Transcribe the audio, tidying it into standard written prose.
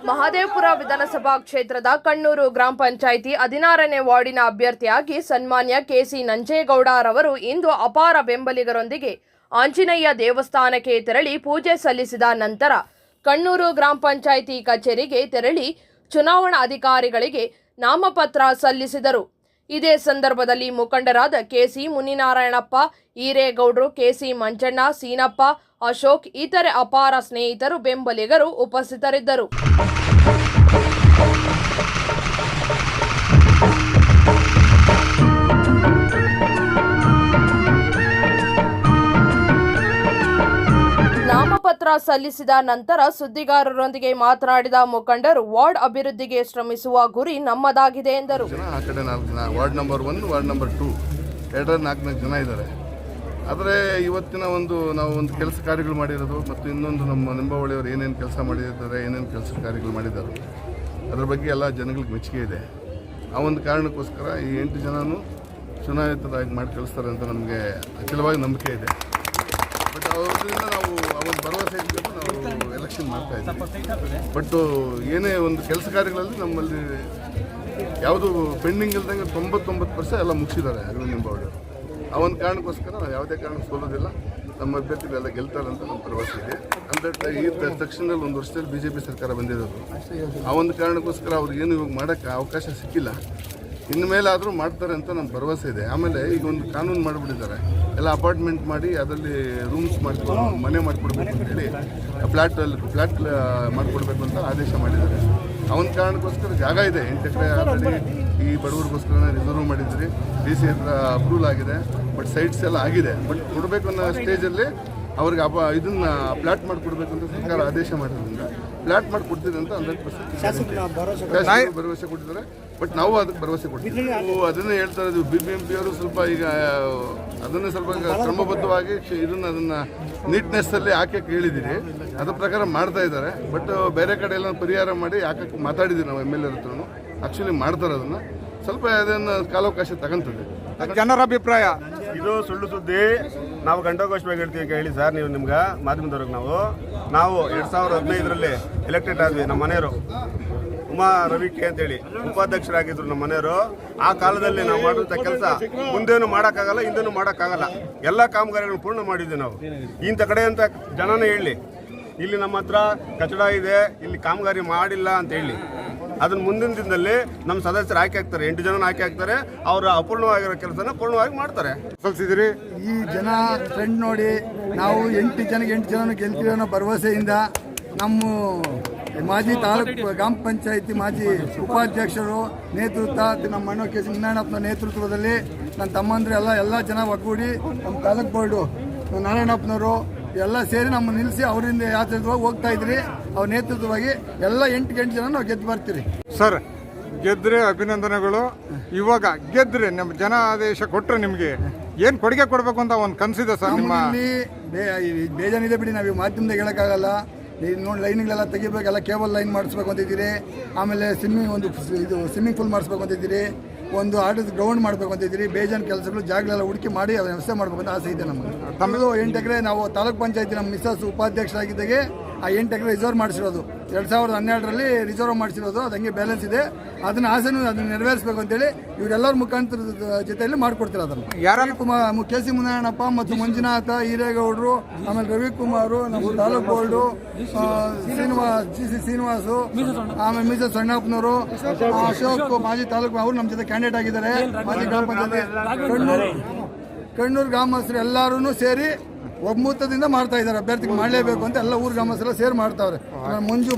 ಮಹದೇವಪುರ ವಿಧಾನಸಭಾ ಕ್ಷೇತ್ರದ ಕಣ್ಣೂರು ಗ್ರಾಮ ಪಂಚಾಯಿತಿ 16ನೇ ವಾರ್ಡಿನ ಅಭ್ಯರ್ಥಿಯಾಗಿ ಸನ್ಮಾನ್ಯ ಕೆಸಿ ನಂಜೇಗೌಡರವರು ಇಂದು ಅಪಾರ ಬೆಂಬಲಿಗರೊಂದಿಗೆ ಆಂಜನೇಯ ದೇವಸ್ಥಾನಕ್ಕೆ ತೆರಳಿ ಪೂಜೆ ಸಲ್ಲಿಸಿದ ನಂತರ ಕಣ್ಣೂರು ಗ್ರಾಮ ಪಂಚಾಯಿತಿ ಕಚೇರಿಗೆ ತೆರಳಿ ಚುನಾವಣಾ ಅಧಿಕಾರಿಗಳಿಗೆ ನಾಮಪತ್ರ ಸಲ್ಲಿಸಿದರು. ಇದೇ ಸಂದರ್ಭದಲ್ಲಿ ಮುಖಂಡರಾದ ಕೆಸಿ ಮುನಿನಾರಾಯಣಪ್ಪ, ಈರೇಗೌಡರು, ಕೆಸಿ ಮಂಜಣ್ಣ, ಸೀನಪ್ಪ, ಅಶೋಕ್ ಇತರೆ ಅಪಾರ ಸ್ನೇಹಿತರು ಬೆಂಬಲಿಗರು ಉಪಸ್ಥಿತರಿದ್ದರು. ನಾಮಪತ್ರ ಸಲ್ಲಿಸಿದ ನಂತರ ಸುದ್ದಿಗಾರರೊಂದಿಗೆ ಮಾತನಾಡಿದ ಮುಖಂಡರು, ವಾರ್ಡ್ ಅಭಿವೃದ್ಧಿಗೆ ಶ್ರಮಿಸುವ ಗುರಿ ನಮ್ಮದಾಗಿದೆ ಎಂದರು. ಆ ಕಡೆ ವಾರ್ಡ್ ನಂಬರ್ 1, ವಾರ್ಡ್ ನಂಬರ್ 2 ಎರಡರ 4 ಜನ ಇದ್ದಾರೆ. ಆದರೆ ಇವತ್ತಿನ ನಾವು ಒಂದು ಕೆಲಸ ಕಾರ್ಯಗಳು ಮಾಡಿರೋದು ಮತ್ತು ಇನ್ನೊಂದು ನಮ್ಮ ನಿಂಬಾವಳಿಯವರು ಏನೇನು ಕೆಲಸ ಮಾಡಿದ್ದಾರೆ, ಏನೇನು ಕೆಲಸ ಕಾರ್ಯಗಳು ಮಾಡಿದ್ದಾರೆ ಅದರ ಬಗ್ಗೆ ಎಲ್ಲ ಜನಗಳಿಗೆ ಮೆಚ್ಚುಗೆ ಇದೆ. ಆ ಒಂದು ಕಾರಣಕ್ಕೋಸ್ಕರ ಈ 8 ಜನನೂ ಚುನಾಯಿತರಾಗಿ ಮಾಡಿ ಕಳಿಸ್ತಾರೆ ಅಂತ ನಮಗೆ ಅಚಲವಾಗಿ ನಂಬಿಕೆ ಇದೆ. ಬಟ್ ಅವರಿಂದ ನಾವು ಒಂದು ಭರವಸೆ ಇಟ್ಕೊಂಡು ನಾವು ಎಲೆಕ್ಷನ್ ಮಾಡ್ತಾ ಇದ್ದೀವಿ. ಬಟ್ ಏನೇ ಒಂದು ಕೆಲಸ ಕಾರ್ಯಗಳಲ್ಲಿ ನಮ್ಮಲ್ಲಿ ಯಾವುದು ಪೆಂಡಿಂಗ್ ಇಲ್ದಂಗೆ 99% ಎಲ್ಲ ಮುಗಿಸಿದ್ದಾರೆ ಅರವಿಂದ್ ನಿಂಬಾವಳಿ. ಆ ಒಂದು ಕಾರಣಕ್ಕೋಸ್ಕರ ನಾವು ಯಾವುದೇ ಕಾರಣಕ್ಕೆ ಸೋಲೋದಿಲ್ಲ. ನಮ್ಮ ಅಭ್ಯರ್ಥಿಗಳೆಲ್ಲ ಗೆಲ್ತಾರೆ ಅಂತ ನಮ್ಮ ಭರವಸೆ ಇದೆ. ಅಂದರೆ ಈ ತಕ್ಷಣದಲ್ಲಿ 1 ವರ್ಷದಲ್ಲಿ BJP ಸರ್ಕಾರ ಬಂದಿರೋದು. ಆ ಒಂದು ಕಾರಣಕ್ಕೋಸ್ಕರ ಅವ್ರಿಗೇನು ಇವಾಗ ಮಾಡೋಕ್ಕೆ ಅವಕಾಶ ಸಿಕ್ಕಿಲ್ಲ. ಇನ್ನು ಮೇಲಾದರೂ ಮಾಡ್ತಾರೆ ಅಂತ ನಮ್ಮ ಭರವಸೆ ಇದೆ. ಆಮೇಲೆ ಈಗ ಒಂದು ಕಾನೂನು ಮಾಡಿಬಿಟ್ಟಿದ್ದಾರೆ, ಎಲ್ಲ ಅಪಾರ್ಟ್ಮೆಂಟ್ ಮಾಡಿ ಅದರಲ್ಲಿ ರೂಮ್ಸ್ ಮಾಡ್ಕೊಂಡು ಮನೆ ಮಾಡಿಕೊಡ್ಬೇಕು ಅಂತೇಳಿ ಫ್ಲ್ಯಾಟ್ ಮಾಡಿಕೊಡ್ಬೇಕು ಅಂತ ಆದೇಶ ಮಾಡಿದ್ದಾರೆ. ಆ ಒಂದು ಕಾರಣಕ್ಕೋಸ್ಕರ ಜಾಗ ಇದೆ, 8 ಎಕರೆ ಆಲ್ರೆಡಿ ಈ ಬಡವರಿಗೋಸ್ಕರ ರಿಸರ್ವ್ ಮಾಡಿದ್ರಿ. DC ಹತ್ರ ಅಪ್ರೂವಲ್ ಆಗಿದೆ, ಬಟ್ ಸೈಟ್ಸ್ ಎಲ್ಲ ಆಗಿದೆ. ಬಟ್ ಕೊಡಬೇಕು ಅನ್ನೋ ಸ್ಟೇಜಲ್ಲಿ ಅವ್ರಿಗೆ ಇದನ್ನು ಫ್ಲ್ಯಾಟ್ ಮಾಡಿಕೊಡ್ಬೇಕು ಅಂತ ಸರ್ಕಾರ ಆದೇಶ ಮಾಡಿರೋದ್ರಿಂದ ಫ್ಲ್ಯಾಟ್ ಮಾಡಿಕೊಡ್ತಿದೆ ಅಂತ 100% ಭರವಸೆ ಕೊಟ್ಟಿದ್ದಾರೆ. ಬಟ್ ನಾವು ಅದಕ್ಕೆ ಭರವಸೆ ಕೊಡ್ತೀವಿ. ಅದನ್ನೇ ಹೇಳ್ತಾ ಇದ್ದೀವಿ. BBMP ಅವರು ಸ್ವಲ್ಪ ಈಗ ಅದನ್ನೇ ಸ್ವಲ್ಪ ಕ್ರಮಬದ್ಧವಾಗಿ ಅದನ್ನು ನೀಟ್ನೆಸ್ಸಲ್ಲಿ ಹಾಕಕ್ಕೆ ಹೇಳಿದ್ದೀರಿ, ಅದ್ರ ಪ್ರಕಾರ ಮಾಡ್ತಾ ಇದ್ದಾರೆ. ಬಟ್ ಬೇರೆ ಕಡೆ ಎಲ್ಲ ಪರಿಹಾರ ಮಾಡಿ ಹಾಕಕ್ಕೆ ಮಾತಾಡಿದ್ದೀವಿ ನಾವು MLA ಹತ್ರನೂ. ಆ್ಯಕ್ಚುಲಿ ಮಾಡ್ತಾರೆ, ಅದನ್ನು ಸ್ವಲ್ಪ ಅದನ್ನು ಕಾಲಾವಕಾಶ ತಗೊಂತದೆ. ಜನರ ಅಭಿಪ್ರಾಯ ಇದು ಸುಳ್ಳು ಸುದ್ದಿ. ನಾವು ಗಂಟೋಗೋಷ್ಠಿಯಾಗಿ ಹೇಳ್ತೀವಿ, ಕೇಳಿ ಸರ್. ನೀವು ನಿಮ್ಗೆ ಮಾಧ್ಯಮದವ್ರಿಗೆ ನಾವು 2015ರಲ್ಲಿ ಎಲೆಕ್ಟೆಡ್ ಆದ್ವಿ. ನಮ್ಮ ಮನೆಯವರು ಉಮಾ ರವಿಕೆ ಅಂತೇಳಿ ಉಪಾಧ್ಯಕ್ಷರಾಗಿದ್ರು ನಮ್ಮ ಮನೆಯವರು. ಆ ಕಾಲದಲ್ಲಿ ನಾವು ಮಾಡಿದಂಥ ಕೆಲಸ ಮುಂದೇನು ಮಾಡೋಕ್ಕಾಗಲ್ಲ, ಹಿಂದೇನು ಮಾಡೋಕ್ಕಾಗಲ್ಲ. ಎಲ್ಲ ಕಾಮಗಾರಿಗಳನ್ನು ಪೂರ್ಣ ಮಾಡಿದ್ವಿ ನಾವು. ಇಂಥ ಕಡೆ ಅಂತ ಜನನೇ ಹೇಳಿ, ಇಲ್ಲಿ ನಮ್ಮ ಹತ್ರ ಕಚಡ ಇದೆ, ಇಲ್ಲಿ ಕಾಮಗಾರಿ ಮಾಡಿಲ್ಲ ಅಂತ ಹೇಳಿ ಅದನ್ನ ಮುಂದಿನ ದಿನದಲ್ಲಿ ನಮ್ಮ ಸದಸ್ಯರು ಆಯ್ಕೆ ಆಗ್ತಾರೆ. 8 ಜನ ಆಯ್ಕೆ ಆಗ್ತಾರೆ. ಅವರ ಅಪೂರ್ಣವಾಗಿರೋ ಕೆಲಸನ ಪೂರ್ಣವಾಗಿ ಮಾಡ್ತಾರೆ. ಕಲಿಸಿದ್ರಿ ಈ ಜನ ಟ್ರೆಂಡ್ ನೋಡಿ ನಾವು 8 ಜನ ಗೆಲ್ತೀವಿ ಅನ್ನೋ ಭರವಸೆಯಿಂದ ನಮ್ಮ ಮಾಜಿ ತಾಲೂಕು ಗ್ರಾಮ ಪಂಚಾಯಿತಿ ಮಾಜಿ ಉಪಾಧ್ಯಕ್ಷರು ನೇತೃತ್ವ, ನಮ್ಮ ಅಣ್ಣ ಕೆಸಿ ನಾರಾಯಣಪ್ಪನ ನೇತೃತ್ವದಲ್ಲಿ ನನ್ನ ತಮ್ಮಂದ್ರೆ ಎಲ್ಲ ಜನ ಒಗ್ಗೂಡಿ ನಮ್ಮ ತಾಲೂಕು ಬೋರ್ಡು ನಾರಾಯಣಪ್ಪನವರು ಎಲ್ಲ ಸೇರಿ ನಮ್ಮ ನಿಲ್ಲಿಸಿ ಅವರಿಂದ ಯಾತ್ರೆವಾಗಿ ಹೋಗ್ತಾ ಇದ್ರಿ. ಅವ್ರ ನೇತೃತ್ವವಾಗಿ ಎಲ್ಲ 8 ಜನ ನಾವು ಗೆದ್ದು ಬರ್ತೀರಿ. ಸರ್, ಗೆದ್ರೆ ಅಭಿನಂದನೆಗಳು. ಇವಾಗ ಗೆದ್ರೆ ನಮ್ಮ ಜನ ಆದೇಶ ಕೊಟ್ಟರೆ ನಿಮಗೆ ಏನು ಕೊಡುಗೆ ಕೊಡಬೇಕು ಅಂತ ಒಂದು ಕನಸಿದೆ ಸರ್? ನಿಮ್ಮ ಬೇಜಾನಿದೆ ಬಿಡಿ, ನಾವು ಮಾಧ್ಯಮದಾಗ ಹೇಳೋಕ್ಕಾಗಲ್ಲ. ನೋಡಿ, ಲೈನ್ಗಳೆಲ್ಲ ತೆಗಿಬೇಕೆಲ್ಲ, ಕೇಬಲ್ ಲೈನ್ ಮಾಡಿಸ್ಬೇಕು ಅಂತಿದ್ದೀರಿ. ಆಮೇಲೆ ಸ್ವಿಮ್ಮಿಂಗ್ ಪೂಲ್ ಮಾಡಿಸ್ಬೇಕು ಅಂತಿದ್ದೀರಿ. ಒಂದು ಆಟದ ಗ್ರೌಂಡ್ ಮಾಡಬೇಕು ಅಂತಿದ್ದೀರಿ. ಬೇಜಾನ್ ಕೆಲಸಗಳು ಜಾಗಗಳೆಲ್ಲ ಹುಡುಕಿ ಮಾಡಿ ಅದನ್ನ ವ್ಯವಸ್ಥೆ ಮಾಡಬೇಕು ಅಂತ ಆಸೆ ಇದೆ ನಮಗೆ. ತಮ್ಮದು 8 ಎಕರೆ ನಾವು ತಾಲೂಕ್ ಪಂಚಾಯತಿ ನಮ್ಮ ಮಿಸಸ್ ಉಪಾಧ್ಯಕ್ಷರಾಗಿದ್ದಾಗೆ ಆ 8 ಎಕರೆ ರಿಸರ್ವ್ ಮಾಡಿಸಿರೋದು. 2012ರಲ್ಲಿ ರಿಸರ್ವ್ ಮಾಡಿಸಿರೋದು. ಅದು ಹಂಗೆ ಬ್ಯಾಲೆನ್ಸ್ ಇದೆ. ಅದನ್ನ ಆಸೆನೂ ಅದನ್ನು ನೆರವೇರಿಸಬೇಕು ಅಂತೇಳಿ ಇವರೆಲ್ಲರ ಮುಖಾಂತರದ ಜೊತೆಯಲ್ಲಿ ಮಾಡಿಕೊಡ್ತಾರೆ. ಅದನ್ನು ಯಾರು ಕೆಸಿ ಮುನಿನಾರಾಯಣಪ್ಪ ಮತ್ತು ಮಂಜುನಾಥ, ಈರೇಗೌಡರು, ಆಮೇಲೆ ರವಿಕುಮಾರು, ನಮ್ಮ ತಾಲೂಕು ಬೋರ್ಡು ಶ್ರೀನಿವಾಸು, ಆಮೇಲೆ ಮಿಸಸ್ ಸಣ್ಣಪ್ಪನವರು, ಅಶೋಕ್ ಮಾಜಿ ತಾಲೂಕು ಅವರು ನಮ್ಮ ಜೊತೆ ಕ್ಯಾಂಡಿಡೇಟ್ ಆಗಿದ್ದಾರೆ. ಮಾಜಿ ಗ್ರಾಮ ಪಂಚಾಯತಿ ಕಣ್ಣೂರು ಗ್ರಾಮಸ್ಥರು ಎಲ್ಲರೂ ಸೇರಿ ಒಮ್ಮತದಿಂದ ಮಾಡ್ತಾ ಇದ್ದಾರೆ. ಅಭ್ಯರ್ಥಿಗೆ ಮಾಡಲೇಬೇಕು ಅಂತ ಎಲ್ಲ ಊರು ಗ್ರಾಮಸ್ಥರೆಲ್ಲ ಸೇರಿ ಮಾಡ್ತಾವ್ರೆ. ಮಂಜು